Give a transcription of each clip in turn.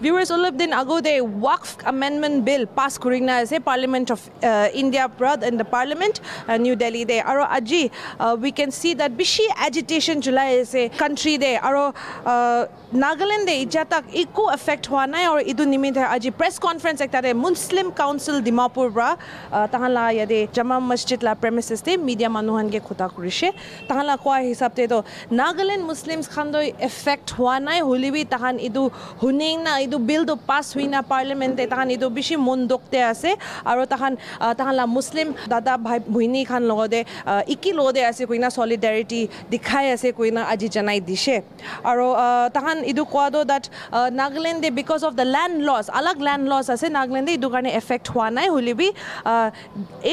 viewers olop din ago de Waqf Amendment Bill pass kurina ase Parliament of India prad in the Parliament New Delhi de aro aji we can see that bishi agitation chulai ase country de aro Nagaland de ijatak eco effect hua nai aur idu nimit aji press conference ekta de Muslim Council Dimapur bra tahala yade Jama Masjid la premises te media manuhan ge khota kurise tahala kwa hisab te to Nagaland Muslims khandoi effect hua nai holibi tahan idu huning na idu bill do pass huina parliament te tahan idu bishi mondok te ase aro tahan la Muslim dada bhai bhuini khan logode iki lode ase koina solidarity dikhai ase koina aji janai dishe aro tahan idu kwado that Nagaland de because of the land loss alag land loss ase Nagaland de idu karne effect hua nai holibi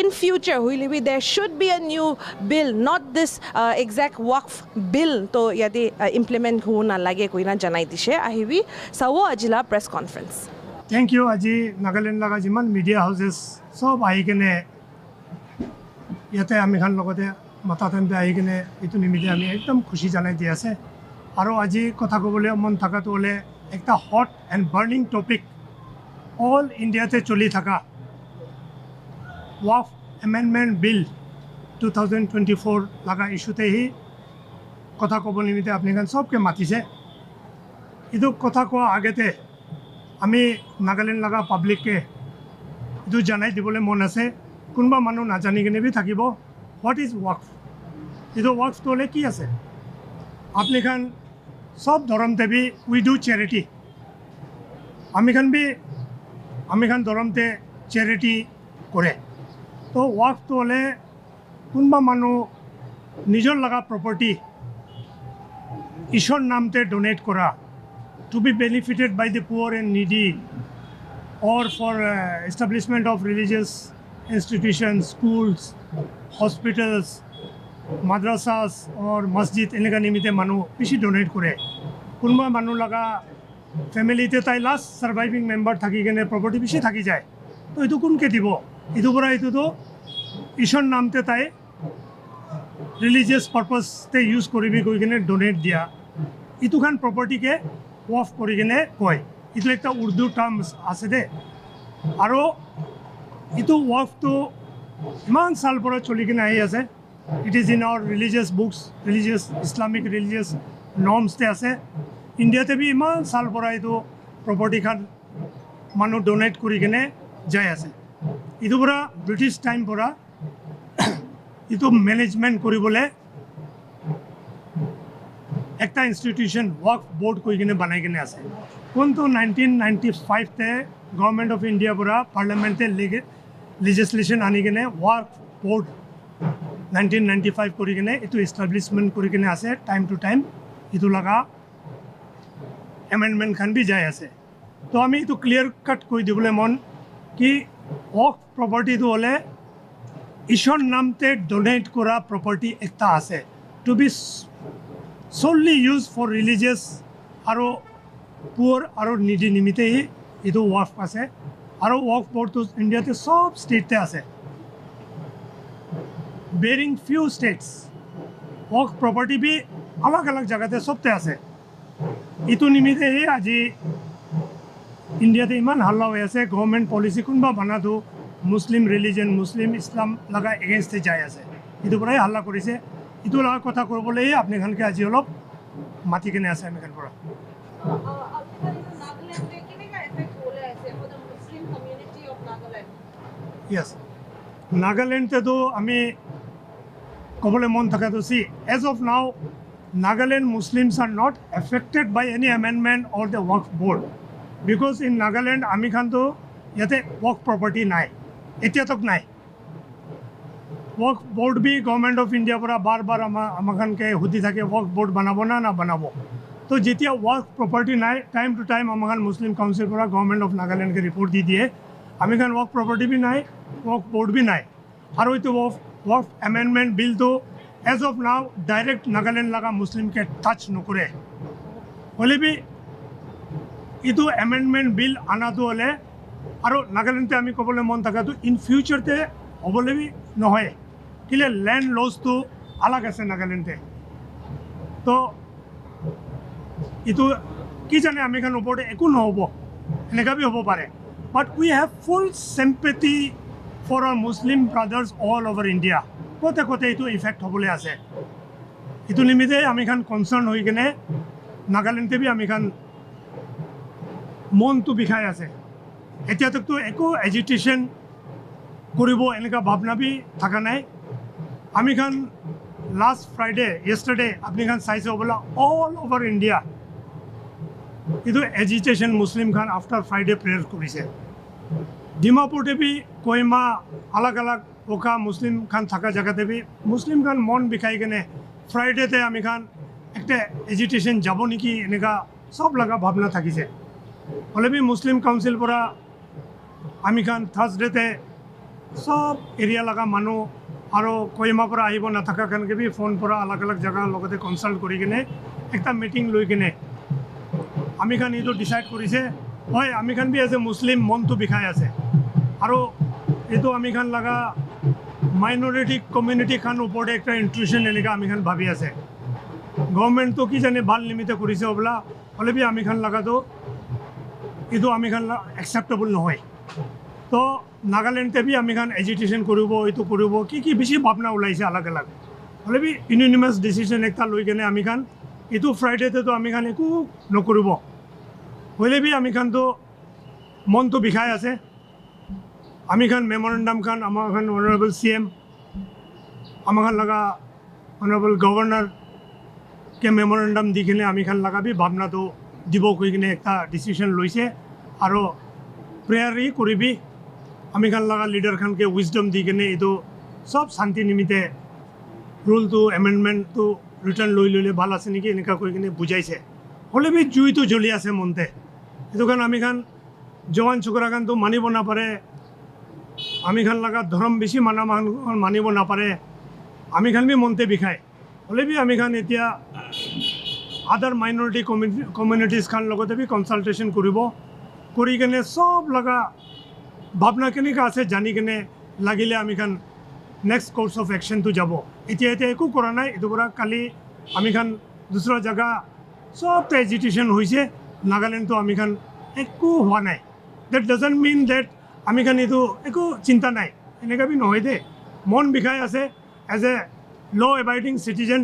in future holibi there should be a new bill not this exact Waqf bill to yadi implement huna lage koina janai dishe ahibi sawo ajila press conference thank you aji Nagaland laga jiman media houses sob ahi kene yate ami khan logote mata tembe ahi kene itu nimite ami ekdom khushi janai di ase aro aji kotha kobole mon thaka to ole ekta hot and burning topic all India te choli thaka Waqf Amendment Bill 2024 laga issue te hi kotha kobol nimite apni khan sob ke matise idu kotha ko agete আমি নাগালেণ্ড লগা পাব্লিককে এইটো জানাই দিবলৈ মন আছে কোনোবা মানুহ নাজানি কিনে বি থাকিব হোৱাট ইজ ৱাকফ এইটো ৱাকফটো হ'লে কি আছে আপুনি খান সব ধৰ্মতে বি উই ডু চেৰিটি আমি খান ধৰ্মতে চেৰিটি কৰে তো ৱাকফটো হ'লে কোনোবা মানুহ নিজৰ লগা প্ৰপাৰ্টি ঈশ্বৰ নামতে ডোনেট কৰা to be benefited by the poor and needy or for establishment of religious institutions, schools, hospitals, madrasas or masjid enega nimite manu bishi donate kore kunba manu laga family te tai last surviving member thaki gene property bishi thaki jay to etu kun ke dibo etu pora etu to ishor naam te tai religious purpose te use koribi koi gene donate dia etu khan property ke off kori gene koi itu ekta urdu terms ase de aro itu off to iman sal pora choli gene ahi ase it is in our religious books religious Islamic religious norms te ase India te bi iman sal pora itu property khan manu donate kori gene jai ase itu pora British time pora itu management koribole একটা institution ওয়াকফ board কই কিনে বানাই কিনে আছে কোনটো 1995 তে government of India পুরা পার্লামেন্টে লেজিসলেশন আনি কিনে ওয়াকফ বোর্ড 1995 করি কিনে এটো এস্টাবলিশমেন্ট করি কিনে আছে টাইম টু টাইম এটো লাগা অ্যামেন্ডমেন্ট খান বি যায় আছে তো আমি এটো ক্লিয়ার কাট কই দিবলে মন কি ওয়াকফ প্রপার্টি তো হলে ঈশ্বর নামতে ডোনেট করা প্রপার্টি একটা আছে to be solely used for religious aro poor aro needy nimite hi etu waqf ase aro waqf board to India te sob state te ase bearing few states waqf property bi alag jagah te sob te ase etu nimite hi aji India te iman halla hoy ase government policy kunba bana do Muslim religion Muslim Islam laga against te jai ase etu purai halla korise ইটো লগা কথা কৰিবলৈ আপনি খানকে আজি অলপ মাতি কিনে আছে আমি খান পৰা yes Nagaland te to ami কবলে মন থাকা তো see as of now Nagaland Muslims are not affected by any amendment or the Waqf board because in Nagaland ami khan to yate Waqf property nai etia tak nai Waqf board भी government of India पर बार बार आमाखान के हुदी থাকে Waqf board बनाबो ना बनाबो तो जेतिया वक्फ प्रॉपर्टी নাই टाइम टू टाइम आमाखान मुस्लिम काउंसिल पर गवर्नमेंट ऑफ नागालैंड के रिपोर्ट दी दिए आमिखान वक्फ प्रॉपर्टी भी নাই वक्फ बोर्ड भी নাই और तो वक्फ अमेंडमेंट बिल तो as of now direct Nagaland लगा मुस्लिम के टच नकरे होले भी इतो अमेंडमेंट बिल आना तो होले और नागालैंड ते आमी कबले मन थाका तो इन फ्यूचर ते हबले भी নহয় किले लैंड लॉस तो अलग আছে नागालैंड तो इतो কি জানে আমি খান ওপৰতে একো নহব এনেকুৱা বি হ'ব পাৰে but we have full sympathy for our Muslim brothers all over India ক'তে ক'তে এইটো ইফেক্ট হ'বলৈ আছে এইটো নিমিত্তে আমি খান কনচাৰ্ণ হৈ কিনে নাগালেণ্ডে বি আমি খান মনটো বিষাই আছে এতিয়াতকতো একো এজিটেশ্যন কৰিব এনেকুৱা ভাৱনা বি থকা নাই আমি খান লাষ্ট ফ্ৰাইডে য়েষ্টাৰডে আপুনি খান চাইছে হ'বলা অল অভাৰ ইণ্ডিয়া এইটো এজিটেশ্যন মুছলিম খান আফটাৰ ফ্ৰাইডে প্ৰেয়াৰ কৰিছে ডিমাপুৰতে বি কহিমা আলাগ আলাগ ওখা মুছলিম খান থকা জেগাতে বি মুছলিম খান মন বিষাই কিনে ফ্ৰাইডেতে আমি খান একটা এজিটেশ্যন যাব নেকি এনেকুৱা চব লগা ভাৱনা থাকিছে হ'লে বি মুছলিম কাউন্সিল পৰা আমি খান থাৰ্ছডেতে সব এৰিয়া লগা মানুহ আৰু কহিমাৰ পৰা আহিব নাথাকা কাৰণকে বি ফোন পৰা আলাগ আলাগ জেগাৰ লগতে কনচাল্ট কৰি কিনে একটা মিটিং লৈ কিনে আমি খান এইটো ডিচাইড কৰিছে হয় আমি খান বি এজ এ মুছলিম মনটো বিষাই আছে আৰু এইটো আমি খান লগা মাইনৰিটি কমিউনিটি খান ওপৰতে একটা ইনট্ৰুশ্যন এনেকুৱা আমি খান ভাবি আছে গভৰ্ণমেণ্টটো কি জানে ভাল নিমিত্তে কৰিছে হ'বলা হ'লে বি আমি খান লগাটো এইটো আমি খান একচেপ্টেবল নহয় তো নাগালেণ্ডে বি আমি খান এজিটেশ্যন কৰিব এইটো কৰিব কি বেছি ভাৱনা ওলাইছে আলাগ আলাগ হ'লে বি ইউনিনিমাছ ডিচিশ্যন একটা লৈ কেনে আমি খান এইটো ফ্ৰাইডেতেতো আমি খান একো নকৰিব হ'লে বি আমি খানতো মনটো বিষাই আছে আমি খান মেমৰেণ্ডাম খান আমাৰ খান অনাৰেবল CM আমাৰ খান লগা অনাৰেবল গভৰ্ণৰকে মেমৰেণ্ডাম দি কিনে আমি খান লগা বি ভাৱনাটো দিব কৈ কিনে একটা ডিচিশ্যন লৈছে আৰু প্ৰেয়াৰী কৰিবি আমি খান লগা লিডাৰ খানকে উইজডম দি কিনে এইটো চব শান্তি নিমিত্তে ৰুলটো এমেণ্ডমেণ্টটো ৰিটাৰ্ণ লৈ ল'লে ভাল আছে নেকি এনেকুৱা কৈ কিনে বুজাইছে হ'লে বি জুইটো জ্বলি আছে মনতে সেইটো কাৰণে আমি খান জৱান চুকৰা খানটো মানিব নাপাৰে আমি খান লগা ধৰ্ম বেছি মানিব নাপাৰে আমি খান বি মনতে বিষায় হ'লে বি আমি খান এতিয়া আদাৰ মাইনৰিটি কমিউনিটিজ খান লগতে বি কনচালটেশ্যন কৰিব কৰি কিনে চব লগা ভাৱনা কেনেকুৱা আছে জানি কিনে লাগিলে আমি খান নেক্সট কোৰ্চ অফ একশ্যনটো যাব এতিয়া একো কৰা নাই এইটো পৰা কালি আমি খান দুসৰা জেগা চবতে এজিটেশ্যন হৈছে নাগালেণ্ডটো আমি খান একো হোৱা নাই ডেট ডাজন্ট মিন ডেট আমি খান এইটো একো চিন্তা নাই এনেকুৱা বি নহয় দেই মন বিষাই আছে এজ এ ল এবাইডিং চিটিজেন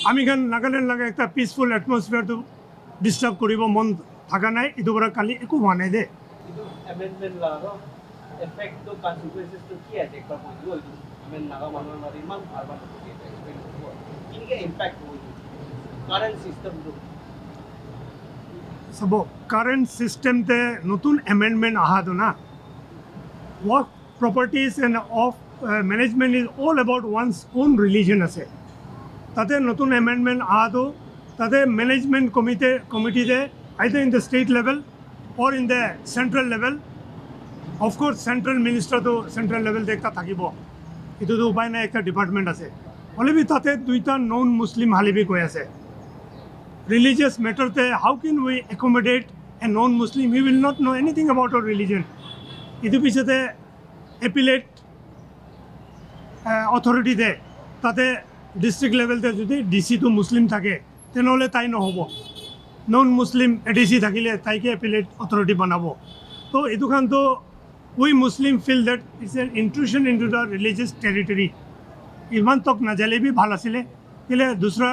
আমি খান নাগালেণ্ড লাগে একটা পিচফুল এটমছফিয়াৰটো ডিষ্টাৰ্ব কৰিব মন থকা নাই এইটো পৰা কালি একো হোৱা নাই দেই amendment la no effect to consequences to ki ase ekbar boilu amen naga manor mari man bharba to ki expect ho inke impact ho current system to সব কারেন্ট সিস্টেমতে নতুন এমেন্ডমেন্ট আহাতো না ওয়ার্ক properties and of management is all about one's own religion আছে তাতে নতুন amendment আহাতো তাতে ম্যানেজমেন্ট কমিটিতে either in the state level or in the central level of course central minister to central level দেখতা থাকিব এটো তো উপায় নাই একটা ডিপার্টমেন্ট আছে হলেবি তাতে দুইটা নন মুসলিম হালিবি কই আছে religious matter te how can we accommodate a non muslim he will not know anything about our religion edu pichete appellate authority de tate district level te jodi DC to muslim thake tenole tai no hobo non Muslim ADC থাকিলে তাইকে appellate authority বনাব তো এইটো খান তো we Muslim feel that it's an intrusion into the religious territory ইমান তক নাজালে B ভাল আছিলে কেলে দুসৰা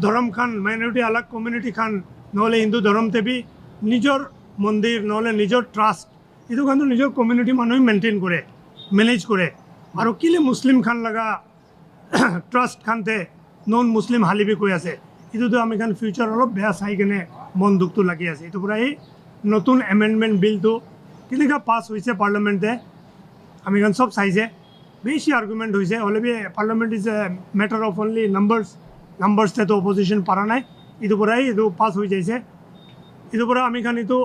ধৰ্ম খান মাইনৰিটি আলাগ কমিউনিটি খান নহ'লে হিন্দু ধৰ্মতে বি নিজৰ মন্দিৰ নহ'লে নিজৰ ট্ৰাষ্ট এইটো খানটো নিজৰ কমিউনিটি মানুহে মেইনটেইন কৰে মেনেজ কৰে আৰু কেলে মুছলিম খান লগা ট্ৰাষ্ট খানতে নন মুছলিম হালিবি কৈ আছে এইটোতো আমি খান ফিউচাৰ অলপ বেয়া চাই কিনে মন দুখটো লাগি আছে এইটো পৰা এই নতুন এমেণ্ডমেণ্ট বিলটো কেনেকুৱা পাছ হৈছে পাৰ্লিয়ামেণ্টে আমি খান চব চাইছে বেছি আৰ্গুমেণ্ট হৈছে হ'লে বি parliament is a matter of only নাম্বাৰ্ছতেতো অপজিশ্যন পৰা নাই এইটো পৰাই এইটো পাছ হৈ যাইছে এইটো পৰা আমি খান এইটো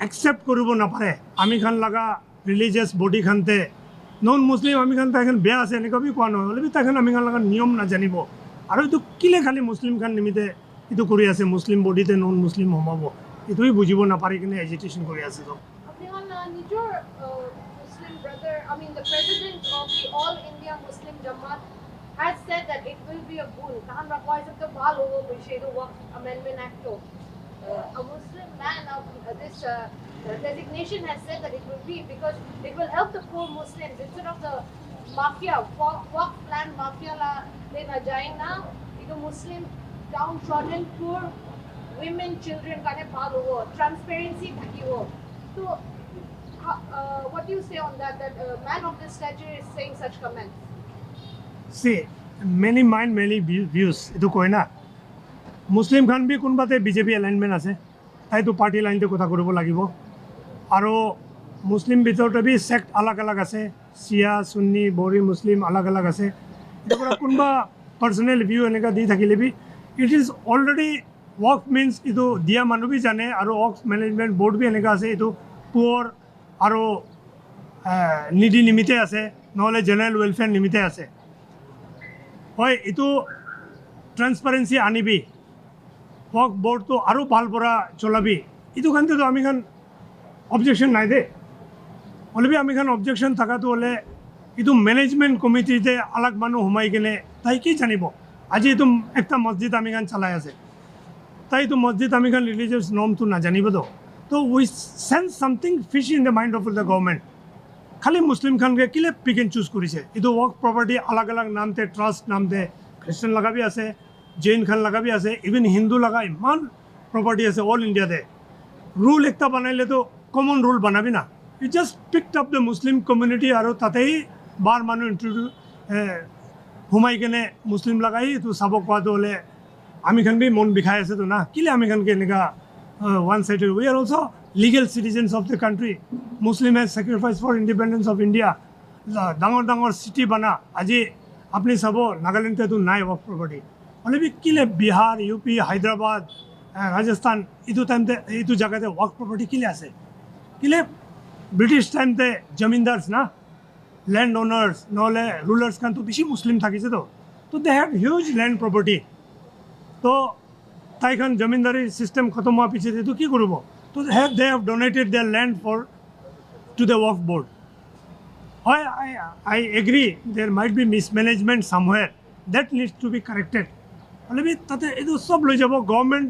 একচেপ্ট কৰিব নাপাৰে আমি খান লগা ৰিলিজিয়াছ বডি খানতে নন মুছলিম আমি খান তাইখান বেয়া আছে এনেকুৱা বি কোৱা নহয় হ'লে বি তাইখান আমি খান লগা নিয়ম নাজানিব আৰু এইটো কিলে খালি মুছলিম খান নিমিত্তে এইটো কৰি আছে মুছলিম বডিতে নন মুছলিম সোমাব এইটোৱে বুজিব নাপাৰি কিনে এজিটেশ্যন কৰি আছে তো নিজৰ Muslim brother, I mean the president of the All India Muslim Jamaat has said that it will be a bull. Tahan rakwa is the bhal hobo bishe the Waqf Amendment Act to a Muslim man of this designation has said that it will be because it will help the poor Muslims instead of the mafia, work plan mafia la le na jaye na, it Muslim downtrodden poor women children kane bhal hobo, transparency thakibo. So what do you say on that, that a man of this stature is saying such comments? See, many mind many views. Itu koi na. Muslim khan bhi kunbate BJP alignment ase. Tai to party line te kotha koribo lagibo. Aro Muslim bitorte bhi sect alag alag ase. Shia, Sunni, Bori Muslim alag alag ase. Itu pura kunba personal view eneka di thakile bhi. It is already work means itu dia manu bhi jane aro works management board bhi eneka ase. Itu poor aro needy nimite ase. নহলে general welfare nimite ase. হয় এইটো transparency আনিবি work board তো আরও ভাল পরা চলাবি এইটো খানতে তো আমি খান অবজেকশন নাই দে হলে আমি খান অবজেকশন থাকাটো হলে এইটো ম্যানেজমেন্ট কমিটিতে আলাগ মানুহ সোমাই কিনে তাই কি জানিব আজি এইটো একটা মসজিদ আমি খান চালাই আছে তাই এইটো মসজিদ আমি খান রিলিজিয়াস নর্মটো নাজানিব তো we sense something fish in the mind of the government খালি মুসলিম খানকে কিলে পিক এণ্ড চুজ কৰিছে এইটো ৱৰ্ক প্ৰপাৰ্টি আলাগ আলাগ নামতে ট্ৰাষ্ট নামতে খ্ৰীষ্টান লগাবি আছে জৈন খান লগাবি আছে ইভেন হিন্দু লগা ইমান প্ৰপাৰ্টি আছে অল ইণ্ডিয়াতে ৰুল একটা বনাইলেতো কমন ৰুল বনাবি না it just picked up the Muslim community আৰু তাতেই বাৰ মানুহ সোমাই কেনে মুছলিম লগাই এইটো চাব কোৱাটো হ'লে আমি খান বি মন বিষাই আছেতো না কিলে আমি খানকে এনেকুৱা one sided we are also' legal citizens of the country. Muslim has sacrificed for independence of India. Dangor city bana. Aji apni sabo Nagaland te tu nai work property. Only bhi kile Bihar, UP, Hyderabad, Rajasthan. Itu time te itu jaga te work property kile ase. Kile British time te jamindars na landowners, nole rulers kan tu bishi Muslim thakise to. So they had huge land property. To tai khan jamindari system khatam hua piche te tu ki koribo? So they have donated their land to the Waqf board. I agree there might be mismanagement somewhere. That needs to be corrected. It is sab loi jabo government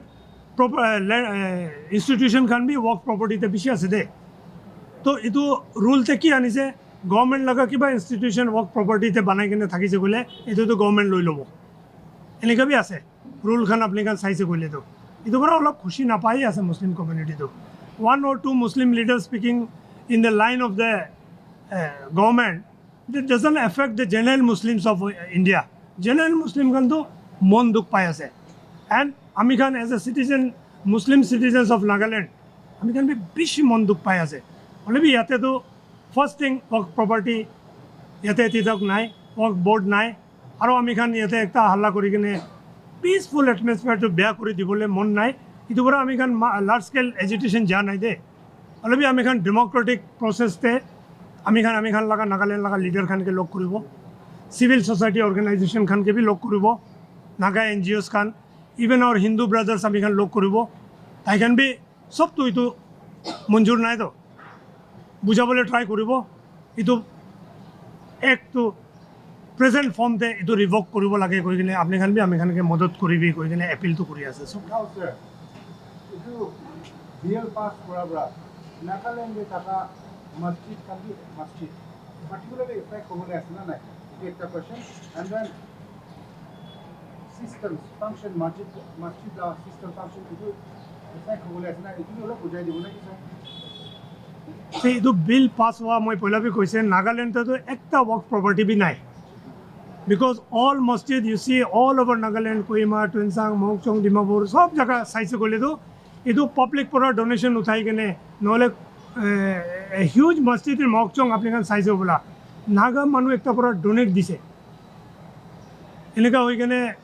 institution can be Waqf property te bishi ase de. So itu rule te ki anise government laga kiba institution Waqf property te banai kene thakise gole itu to government loi lobo. Eneka bi ase rule khan apni kan saise gole to. Itu bara olop khushi na pai ase Muslim community to. One or two Muslim leaders speaking in the line of the government, that doesn't affect the general Muslims of India. General Muslim kan to mon dukh pai ase. And ami khan as a citizen, Muslim citizens of Nagaland, ami khan bhi bishi mon dukh pai ase. Only bhi yate to first thing work property yate tidak nai, work board nai, aro ami khan yate ekta halla kori kine peaceful atmosphere to bear kori dibole mon nai. Itu bara ami khan large scale agitation ja nai de. Only ami khan democratic process te ami khan laga Nagaland laga leader khan ke log koribo. Civil society organization khan ke bhi log koribo. Naga NGOs khan, even our Hindu brothers ami khan log koribo. Tai khan bhi sob to itu manjur nai to. Bujhabole try koribo. Itu ek to present form te itu revoke koribo lage koi kine apni khan bhi ami khan ke madad koribi koi kine appeal to kori ase. So now sir itu bill pass kora Nagaland e taka masjid kan bi masjid particularly effect hobole ase na nai ekta question and then systems function masjid la system function itu effect hobole ase na itu olop bujai dibo na ki sir see itu bill pass hua moi poila bhi koise Nagaland te to ekta work property bhi nai. Because all masjid you see all over Nagaland, Kohima, Tuensang, Mokchong, Dimapur, sob jaga saise gole to idu public pura donation uthai kene nole a huge masjid in Mokchong apni kan saise bola naga manu ekta pura donate dise eneka hoi kene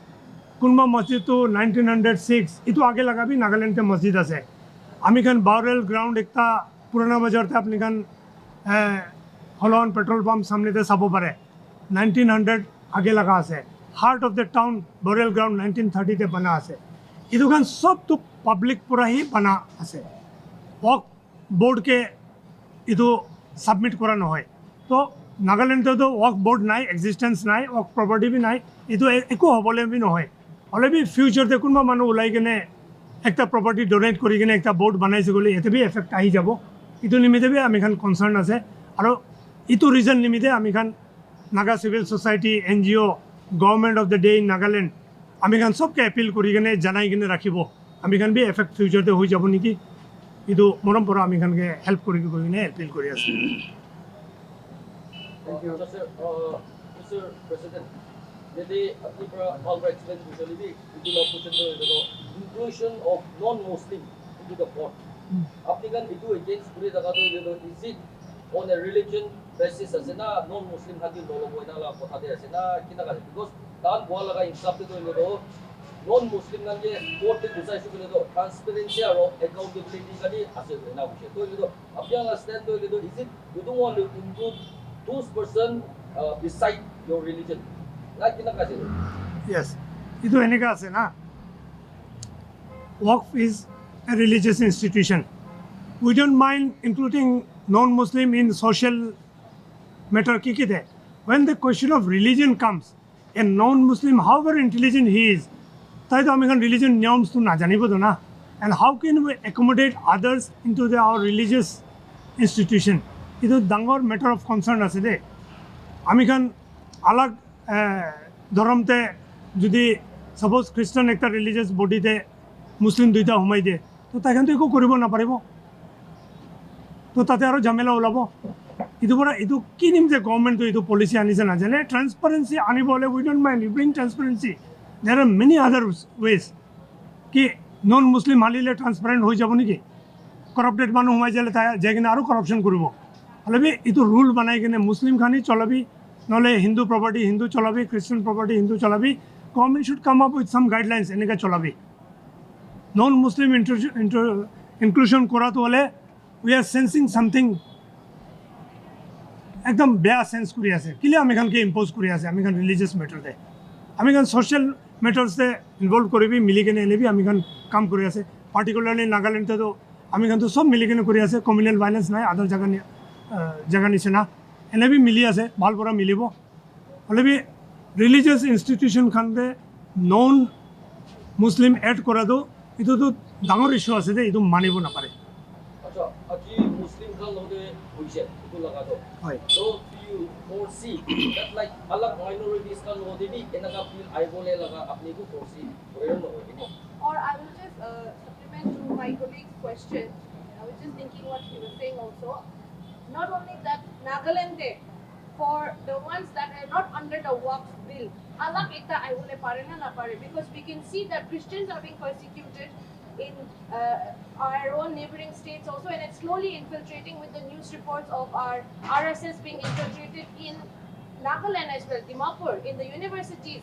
kunba masjid to 1906 itu age laga bhi Nagaland te masjid ase ami kan burial ground ekta purana bazar te apni kan Holon petrol pump samne te sabo pare 1900 आगे लगा आसे heart of the town burial ground 1930 ते बना आसे इदु खान सब तो public पूरा ही बना आसे वॉक बोर्ड के इदु सबमिट करा न होय तो नागालैंड तो वॉक बोर्ड नाइ एक्जिस्टेंस नाइ वॉक प्रॉपर्टी भी नाइ इदु एको हबले भी न होय हले भी फ्यूचर ते कुनबा मानु उलाई केने একটা প্ৰপাৰ্টি ডনেট কৰি কিনে একটা বোৰ্ড বনাইছে গ'লে ইয়াতে বি এফেক্ট আহি যাব এইটো নিমিত্তে বি আমি খান কনচাৰ্ণ আছে আৰু এইটো ৰিজন নিমিত্তে আমি খান Naga civil society NGO government of the day in Nagaland আমি খান চবকে এপিল কৰি কিনে জনাই কিনে ৰাখিব আমি খান বি এফেক্ট ফিউচাৰতে হৈ যাব নেকি এইটো মৰম পৰা আমি খানকে হেল্প কৰি কিনে এপিল কৰি আছো Thank you. Mr. President, jadi apni para Albright explain usually भी itulah question itu inclusion of non-Muslim into the court. Apni kan itu against puri daga tu is it on a religion basis ase na non-Muslim hati dolo boy na la kotha de ase na kita kan because tan bola laga insaf tu itu non-Muslim kan je court te decide su itu transparency aro accountability kali ase na bushe to itu apni ang stand tu itu is it you don't want to include those person beside your religion. Like kinakasi. Yes. Itu এনেকা আছে না Waqf is a religious institution. We don't mind including non-Muslim in social matter kikite. When the question of religion comes, a non-Muslim, however intelligent he is, তাই তো আমি religion norms তো না জানিব তো না and how can we accommodate others into our religious institution? Itu ডাঙৰ matter of concern আছে দে আমি খান আলাগ ধর্মতে যদি সাপোজ খ্রিস্টান একটা রিলিজিয়াস বডিতে মুসলিম দুইটা সোমাই দিয়ে তো তাইখান তো একো কৰিব নাপাৰিব তো তাতে আৰু ঝামেলা ওলাব এইটো পৰা এইটো কি নিম যে গভৰ্ণমেণ্টটো এইটো পলিচি আনিছে নাজানে ট্ৰান্সপাৰেঞ্চি আনিব হ'লে উই don't mind U bring transparency দেৰ আৰ মেনি আদাৰ ৱেজ কি নন মুছলিম হালিলে ট্ৰান্সপাৰেণ্ট হৈ যাব নেকি কৰাপ্টেড মানুহ সোমাই যালে তাই যাই কিনে আৰু কৰাপশ্যন কৰিব হ'লে বি এইটো ৰুল বনাই কিনে মুছলিম খানি চলাবি নহ'লে হিন্দু প্ৰপাৰ্টি হিন্দু চলাবি খ্ৰীষ্টান প্ৰপাৰ্টি হিন্দু চলাবি government should come up with some guidelines এনেকৈ চলাবি নন মুছলিম ইনক্লুশ্যন কৰাটো হ'লে উই আৰ চেন্সিং সামথিং একদম বেয়া চেন্স কৰি আছে কেলৈ আমি খানকে ইম্প'জ কৰি আছে আমি খান ৰিলিজিয়াছ মেটাৰতে আমি খান ছ'চিয়েল মেটাৰ্ছতে ইনভল্ভ কৰিবি মিলি কিনে এনেবি আমি খান কাম কৰি আছে পাৰ্টিকুলাৰলি নাগালেণ্ডতো আমি খানতো চব মিলি কিনে কৰি আছে কমিউনেল ভাইলেঞ্চ নাই আদাৰ জেগা নিচিনা এনে বি মিলি আছে ভাল পৰা মিলিব হ'লে বি ৰিলিজিয়াছ ইনষ্টিটিউশ্যন খানতে নন মুছলিম এড কৰাটো এইটোতো ডাঙৰ ইছ্যু আছে যে এইটো মানিব নাপাৰে Acha, aki Muslim kan lode hoise itu laga to. হয় So you foresee that like alag minorities kan lode bi enaka feel I bole laga apni ko foresee korean no hoye. Or I will just supplement to my colleague's question. I was just thinking what he was saying also. Not only that, Nagaland, for the ones that are not under the Waqf bill, alag ekta I will pare na pare because we can see that Christians are being persecuted in our own neighboring states also, and it's slowly infiltrating with the news reports of our RSS being infiltrated in Nagaland as well, Dimapur, in the universities.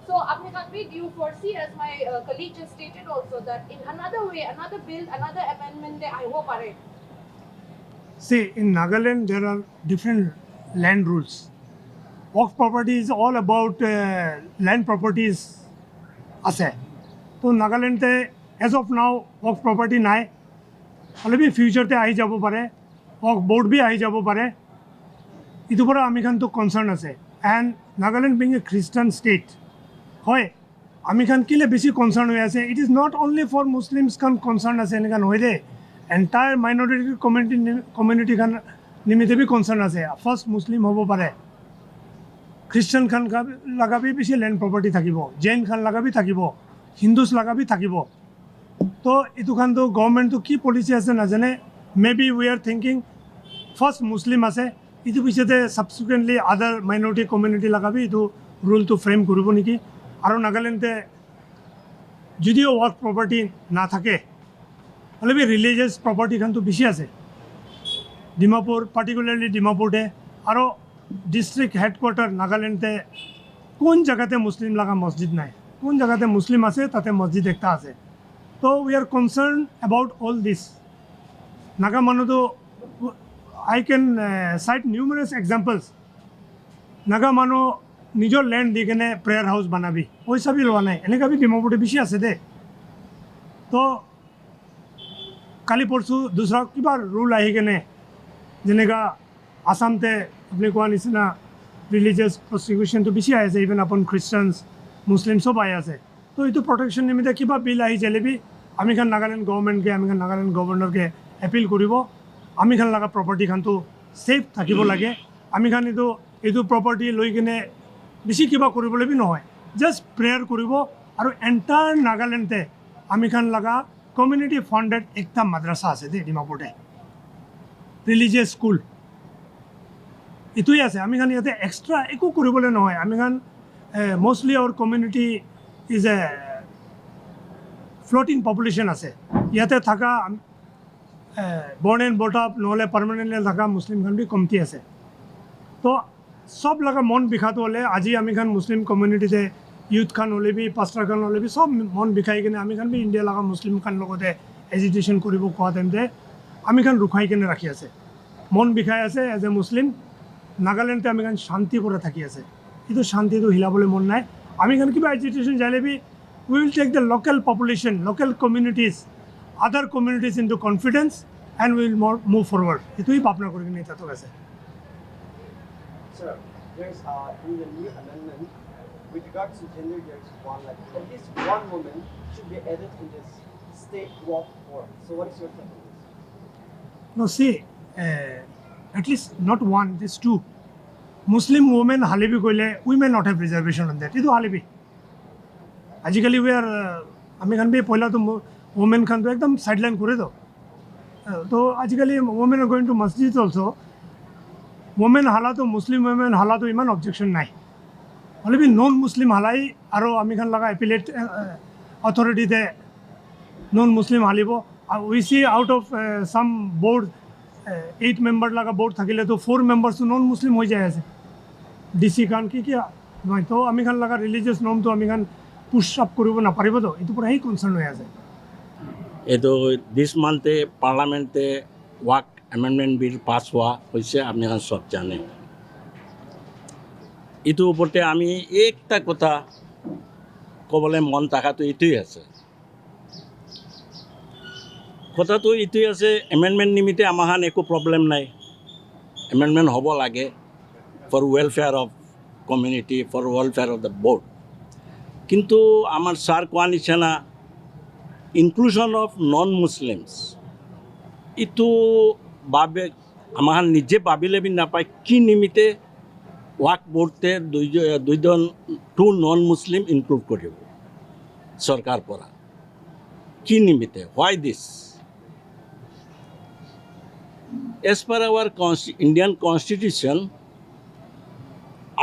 So, Apne Khanvi, do you foresee, as my colleague just stated also, that in another way, another bill, another amendment, I hope are it? See, in Nagaland there are different land rules. Waqf property is all about land properties আছে তো নাগালেণ্ডতে as of নাও work property নাই হ'লে B ফিউচাৰতে আহি যাব পাৰে work board B আহি যাব পাৰে এইটোৰ পৰা আমি খানতো কনচাৰ্ণ আছে এণ্ড নাগালেণ্ড বিং এ খ্ৰীষ্টান ষ্টেট হয় আমি খান কেলৈ বেছি কনচাৰ্ণ হৈ আছে it is not only for Muslims খান কনচাৰ্ণ আছে এনেকুৱা নহয় দেই এণ্টায়াৰ মাইনৰিটি কমিউনিটি খান নিমিত্তে বি কনচাৰ্ণ আছে ফাৰ্ষ্ট মুছলিম হ'ব পাৰে খ্ৰীষ্টান খান লগাবি বেছি লেণ্ড প্ৰপাৰ্টি থাকিব জৈন খান লগাবি থাকিব হিন্দুজ লগাবি থাকিব তো এইটো খানতো গভৰ্ণমেণ্টটো কি পলিচি আছে নাজানে maybe we are thinking first Muslim আছে এইটো পিছতে ছাবচিকুৱেণ্টলি আদাৰ মাইনৰিটি কমিউনিটি লগাবি এইটো ৰুলটো ফ্ৰেম কৰিব নেকি আৰু নাগালেণ্ডে যদিও ৱৰ্ক প্ৰপাৰ্টি নাথাকে হ'লে বি ৰিলিজিয়াছ প্ৰপাৰ্টি খানতো বেছি আছে ডিমাপুৰ পাৰ্টিকুলাৰলি ডিমাপুৰতে আৰু ডিষ্ট্ৰিক্ট হেডকোৱাৰ্টাৰ নাগালেণ্ডতে কোন জেগাতে মুছলিম লগা মছজিদ নাই কোন জেগাতে মুছলিম আছে তাতে মছজিদ একটা আছে তো we are concerned about all দিছ নাগা মানুহটো I can site নিউমাৰাছ examples Naga মানুহ নিজৰ লেণ্ড দি কেনে প্ৰেয়াৰ হাউচ বনাবি পইচা বি লোৱা নাই এনেকুৱা বি ডিমাপুৰতে বেছি আছে দে তো কালি পৰশু দুসৰা কিবা ৰুল আহি কেনে যেনেকুৱা আসামতে আপুনি কোৱা নিচিনা ৰিলিজিয়াছ প্ৰচিকিউশ্যনটো বেছি আহি আছে ইভেন আপন খ্ৰীষ্টানছ মুছলিম চব আহি আছে তো এইটো প্ৰটেকশ্যন নিমিত্তে কিবা বিল আহি যালেবি আমি খান নাগালেণ্ড গভৰ্ণমেণ্টকে আমি খান নাগালেণ্ড গভৰ্ণৰকে এপিল কৰিব আমি খান লগা প্ৰপাৰ্টিখানটো ছেফ থাকিব লাগে আমি খান এইটো প্ৰপাৰ্টি লৈ কিনে বেছি কিবা কৰিবলৈ বি নহয় জাষ্ট প্ৰেয়াৰ কৰিব আৰু এণ্টায়াৰ নাগালেণ্ডতে আমি খান লগা কমিউনিটি ফাণ্ডেড একটা মাদ্ৰাছা আছে দেই ডিমাপুৰতে ৰিলিজিয়াছ স্কুল এইটোৱে আছে আমি খান ইয়াতে এক্সট্ৰা একো কৰিবলৈ নহয় আমি খান mostly our community is a floating population আছে ইয়াতে থকা বৰ্ণ এণ্ড বৰ্ট আপ নহ'লে পাৰ্মানেণ্টলি থকা মুছলিম খান বি কমটি আছে তো সব লগা মন বিষাটো হ'লে আজি আমি খান মুছলিম কমিউনিটিতে ইউথ খান হ'লে বি পাষ্টাৰ খান হ'লে বি সব মন বিষাই কিনে আমি খান বি ইণ্ডিয়া লগা মুছলিম খান লগতে এজিটেশ্যন কৰিব কোৱা টাইমতে আমি খান ৰখাই কিনে ৰাখি আছে মন বিষাই আছে এজ এ মুছলিম নাগালেণ্ডতে আমি খান শান্তি কৰি থাকি আছে এইটো শান্তিটো হিলাবলৈ মন নাই আমি খান কিবা এজিটেশ্যন যাইলে B we will take the local population, local communities, other communities into confidence and we will move forward. Itui papna kori nahi tato kaise. Sir, there's in the new amendment with regards to gender, there's one like at least one woman should be added in this state walk form. So what is your take on this? No, see, at least not one, there's two. Muslim women halibi koile, we may not have reservation on that. Itu halibi. আজিকালি we are আমি খান B পয়লা তো women খান তো একদম sideline করে দাও তো আজিকালি women are going to মসজিদ অলসো ওমেন হালা তো মুসলিম ওমেন হালা তো ইমান অবজেকশন নাই হলে বি নন মুসলিম হালাই আৰু আমি খান লগা এপিলেট অথৰিটিতে নন মুসলিম হালিব we see out of some board 8 member লগা বোর্ড থাকিলে তো 4 মেম্বার্স তো নন মুসলিম হৈ যায় আছে ডিসি খান কি নহয় তো আমি খান লগা ৰিলিজিয়াছ নৰ্ম তো আমি খান পুশ আপ কৰিব নাপাৰিব তো এইটো পৰাই কনসাৰ্ন হৈ আছে এইটো দিছ মান্থে পাৰ্লামেণ্টে ৱাক এমেণ্ডমেণ্ট বিল পাছ হোৱা হৈছে আপোনালোকে চব জানে এইটোৰ ওপৰতে আমি একটা কথা ক'বলৈ মন থকাটো এইটোৱেই আছে কথাটো এইটোৱেই আছে এমেণ্ডমেণ্ট নিমিত্তে আমাৰ একো প্ৰব্লেম নাই এমেণ্ডমেণ্ট হ'ব লাগে for welfare of community for welfare of the board কিন্তু আমাৰ ছাৰ কোৱা নিচিনা ইনক্লুজন অফ নন মুছলিমছ এইটো বাবে আমাৰ নিজে ভাবিলে বি নাপায় কি নিমিত্তে ৱাক বোৰ্ডে দুইজন টু নন মুছলিম ইনক্লুড কৰিব চৰকাৰ পৰা কি নিমিত্তে why this as per our Indian constitution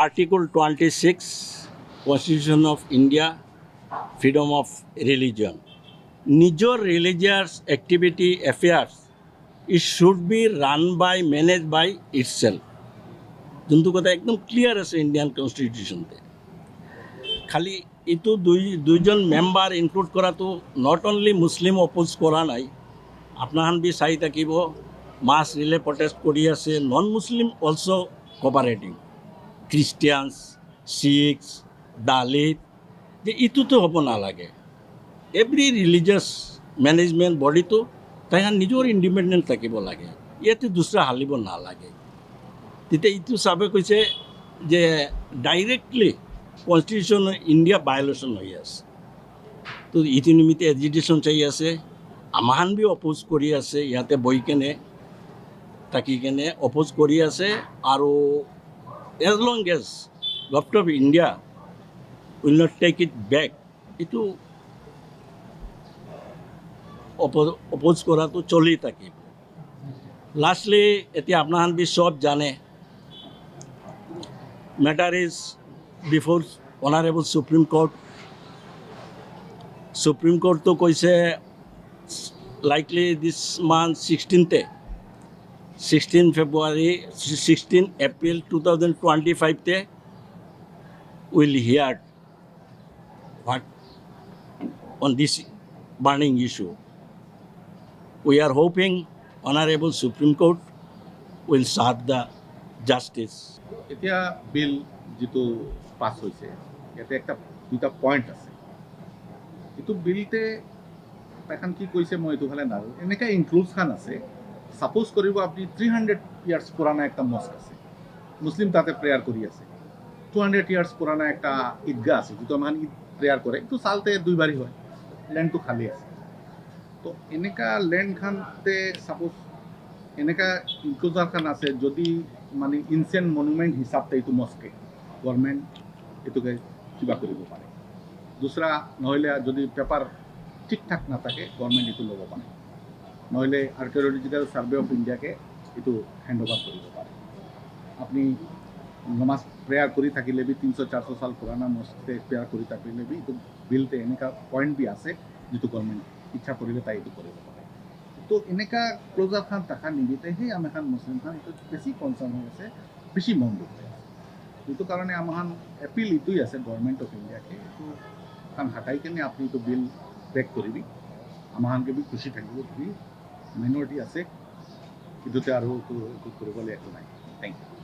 article 26 Constitution of India, freedom of religion. নিজৰ religious activity affairs, it should be run by, managed by itself. যোনটো কথা একদম ক্লিয়াৰ আছে ইণ্ডিয়ান কনষ্টিটিউশ্যনতে খালি এইটো দুইজন মেম্বাৰ ইনক্লুড কৰাটো নট অনলি মুছলিম অপ'জ কৰা নাই আপোনাহান বি চাই থাকিব মাছ ৰিলে প্ৰটেষ্ট কৰি আছে নন মুছলিম অলছ' কপাৰেটিং খ্ৰীষ্টিয়ানছ শিখছ দালিত যে এইটোতো হ'ব নালাগে এভৰি ৰিলিজিয়াছ মেনেজমেণ্ট বডিটো তাইহান নিজৰ ইণ্ডিপেণ্ডেণ্ট থাকিব লাগে ইয়াতে দুসৰা হালিব নালাগে তেতিয়া এইটো চাবে কৈছে যে ডাইৰেক্টলি কনষ্টিটিউশ্যন ইণ্ডিয়া ভায়লেশ্যন হৈ আছে তো ইটো নিমিত্তে এজিটেশ্যন চাই আছে আমাহান বি অপ'জ কৰি আছে ইয়াতে বহি কেনে থাকি কেনে অপ'জ কৰি আছে আৰু as long as government of India will not take it back. Itu oppose কৰাটো চলি থাকিব লাষ্টলি এতিয়া আপোনাহান বি সব জানে matter is before honourable supreme কোৰ্টটো কৈছে likely this month 16 February 16 April 2025 will hear what on this burning issue. We are hoping Honorable Supreme Court will serve the justice. এতিয়া বিল যিটো পাছ হৈছে ইয়াতে একটা দুটা পইণ্ট আছে এইটো বিলতে এখন কি কৈছে মই এইটো ফালে নাজানো এনেকৈ ইনক্লুজখান আছে সাপোজ কৰিব আপুনি 300 ইয়াৰ্স পুৰানা একটা মস্ক আছে মুসলিম তাতে প্ৰেয়াৰ কৰি আছে 200 ইয়াৰ্স পুৰানা একটা ঈদগাহ আছে যেটো আমাৰ ঈদ প্রেয়ার করে একটু সালতে দুইবারই হয় ল্যান্ড তো খালি আছে তো এনেকা ল্যান্ড খানতে সাপোজ এনেকা ইনক্লোজার খান আছে যদি মানে ইনসেন্ট মনুমেন্ট হিসাবতে এইটো মস্কে গভর্নমেন্ট এটোকে কিবা কৰিব পাৰে দুসৰা নহলে যদি পেপাৰ ঠিকঠাক না থাকে গভৰ্নমেন্ট এটো ল'ব পাৰে নহলে আৰ্কিওলজিক্যাল সাৰ্ভে অফ ইন্ডিয়াকে এটো হ্যান্ড ওভাৰ কৰিব পাৰে আপনি নমাজ প্ৰেয়াৰ কৰি থাকিলে বি 300-400 সাল পুৰানা মসজিদে প্ৰেয়াৰ কৰি থাকিলে বি এটো বিলতে এনেকা পয়েন্ট বি আছে যেটো গভৰ্নমেন্ট ইচ্ছা কৰিলে তাই এটো কৰিব পাৰে তো এনেকা ক্লোজার খান টাকা নিমিতেহে আমি খান মুসলিম খান এটো বেশি কনসার্ন হৈ আছে বেশি মন দুখ হৈ আছে এইটো কাৰণে আমাখান এপিল ইটোই আছে গভর্নমেন্ট অফ ইন্ডিয়াকে এটো খান হাটাই কেনে আপনি তো বিল ব্রেক কৰিবি আমাখানকে বি খুশি থাকিব তুমি মাইনৰিটি আছে এটোতে আৰু একো কৰিবলৈ একো নাই থেংক ইউ